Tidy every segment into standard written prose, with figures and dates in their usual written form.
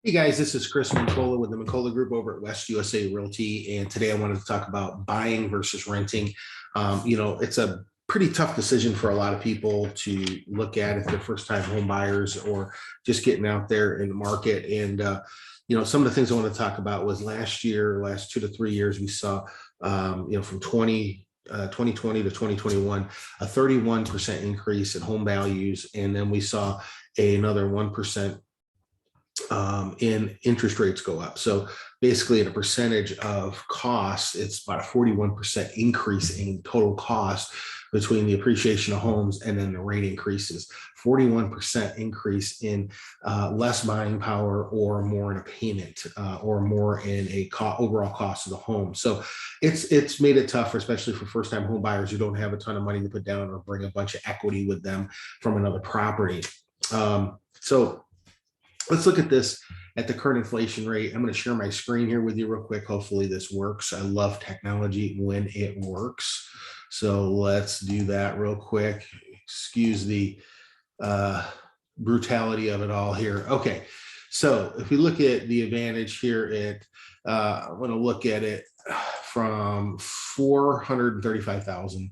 Hey guys, this is Chris Mancola with the Mancola Group over at West USA Realty, and today I wanted to talk about buying versus renting. It's a pretty tough decision for a lot of people to look at if they're first-time home buyers or just getting out there in the market. Some of the things I want to talk about was last 2 to 3 years, we saw, from 2020 to 2021, a 31% increase in home values, and then we saw another 1% in interest rates go up. So basically, at a percentage of cost, it's about a 41% increase in total cost between the appreciation of homes and then the rate increases. 41% increase in less buying power or more in a payment or more in a overall cost of the home. So it's made it tougher, especially for first-time home buyers who don't have a ton of money to put down or bring a bunch of equity with them from another property. So let's look at this at the current inflation rate. I'm going to share my screen here with you real quick. Hopefully this works. I love technology when it works. So let's do that real quick. Excuse the brutality of it all here. Okay. So if we look at the advantage here, I'm going to look at it from 435,000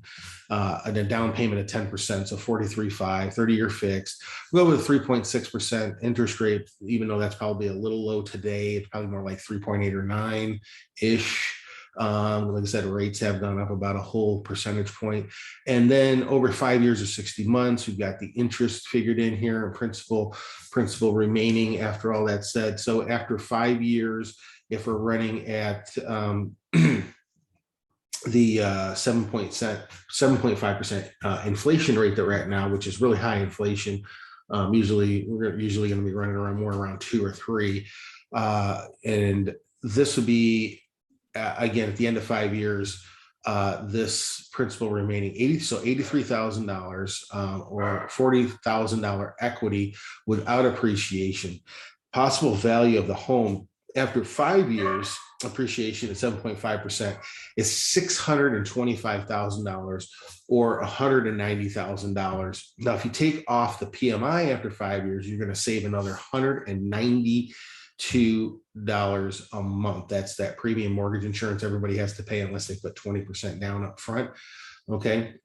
and a down payment of 10%, so 43.5, 30-year fixed. We'll go with 3.6% interest rate, even though that's probably a little low today. It's probably more like 3.8 or 9-ish. Like I said, rates have gone up about a whole percentage point. And then over 5 years or 60 months, we've got the interest figured in here and principal remaining after all that said. So after 5 years, if we're running at the 7.5% inflation rate that we're at now, which is really high inflation. We're usually going to be running around 2 or 3. And this would be, again, at the end of 5 years, this principal remaining $83,000 or $40,000 equity without appreciation. Possible value of the home after 5 years, appreciation at 7.5% is $625,000 or $190,000. Now, if you take off the PMI after 5 years, you're going to save another $192 a month. That's that premium mortgage insurance everybody has to pay unless they put 20% down up front. Okay.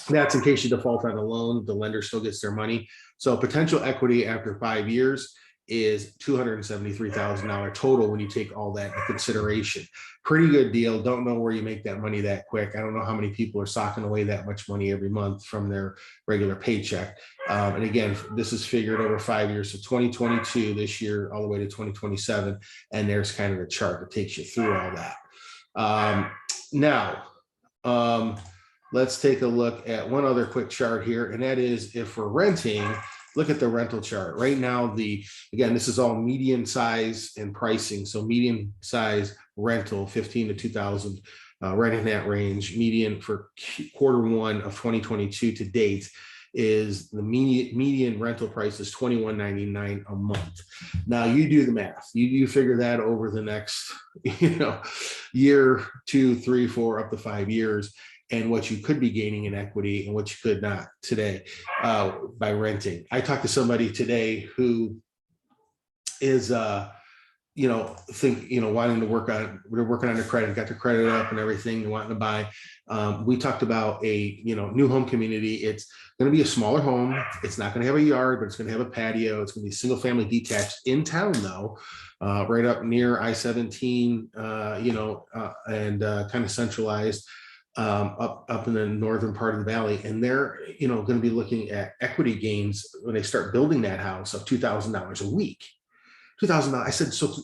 That's in case you default on a loan, the lender still gets their money. So potential equity after 5 years is $273,000 total when you take all that into consideration. Pretty good deal. Don't know where you make that money that quick. I don't know how many people are socking away that much money every month from their regular paycheck. And again, this is figured over 5 years. So 2022 this year, all the way to 2027. And there's kind of a chart that takes you through all that. Let's take a look at one other quick chart here. And that is if we're renting, look at the rental chart. Right now, again, this is all median size and pricing. So median size rental, 15 to 2,000, right in that range. Median for Q1 of 2022 to date is the median rental price is $21.99 a month. Now you do the math. You figure that over the next, year, 2, 3, 4, up to 5 years. And what you could be gaining in equity and what you could not today by renting. I talked to somebody today who is, wanting to work on, we're working on their credit, got their credit up and everything, wanting to buy. We talked about a, new home community. It's going to be a smaller home. It's not going to have a yard, but it's going to have a patio. It's going to be single family detached in town though, right up near I-17, and kind of centralized. Up in the northern part of the valley, and they're going to be looking at equity gains when they start building that house of $2,000 a week. $2,000. I said, so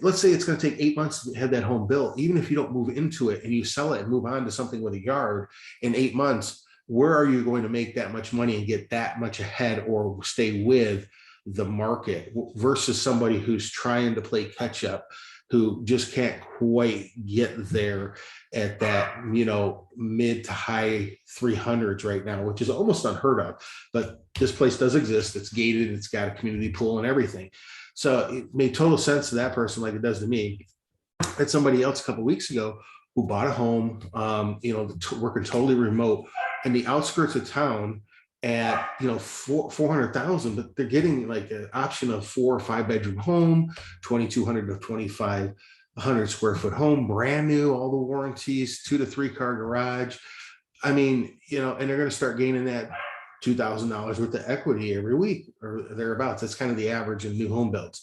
let's say it's going to take 8 months to have that home built. Even if you don't move into it and you sell it and move on to something with a yard in 8 months, where are you going to make that much money and get that much ahead or stay with the market versus somebody who's trying to play catch up, who just can't quite get there at that, mid to high 300s right now, which is almost unheard of. But this place does exist. It's gated. It's got a community pool and everything. So it made total sense to that person, like it does to me. I had somebody else a couple of weeks ago who bought a home, working totally remote in the outskirts of town at 400,000, but they're getting like an option of 4 or 5 bedroom home, 2,200 to 2,500 square foot home, brand new, all the warranties, 2 to 3 car garage. I mean, and they're going to start gaining that $2,000 worth of equity every week or thereabouts. That's kind of the average in new home builds.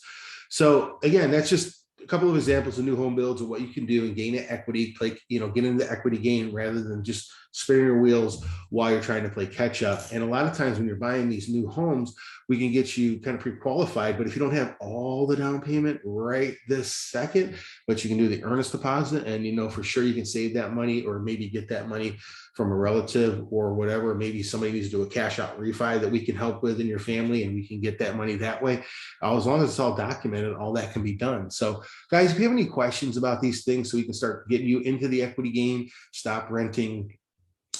So again, that's just a couple of examples of new home builds of what you can do and gain that equity, like, get into the equity gain rather than just spinning your wheels while you're trying to play catch up. And a lot of times when you're buying these new homes, we can get you kind of pre-qualified, but if you don't have all the down payment right this second, but you can do the earnest deposit and for sure you can save that money or maybe get that money from a relative or whatever. Maybe somebody needs to do a cash out refi that we can help with in your family and we can get that money that way. As long as it's all documented, all that can be done. So guys, if you have any questions about these things so we can start getting you into the equity game, stop renting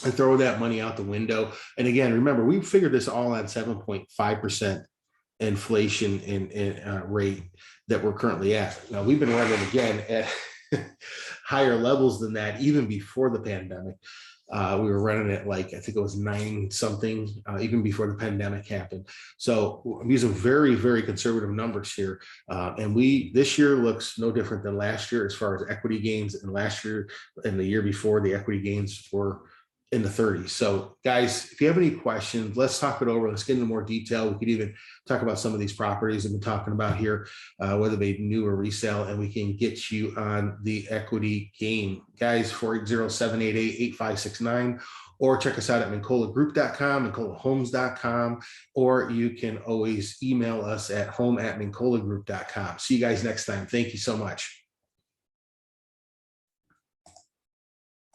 and throw that money out the window. And again, remember, we figured this all at 7.5% inflation in rate that we're currently at. Now we've been running again at higher levels than that even before the pandemic. We were running at like, I think it was 9 something, even before the pandemic happened. So I'm using very, very conservative numbers here. And this year looks no different than last year as far as equity gains. And last year and the year before, the equity gains were in the 30s. So guys, if you have any questions, let's talk it over. Let's get into more detail. We could even talk about some of these properties that we're talking about here, whether they new or resale, and we can get you on the equity game. Guys, 480-788-8569, or check us out at mincolagroup.com, mincolahomes.com, or you can always email us at home@mincolagroup.com. See you guys next time. Thank you so much.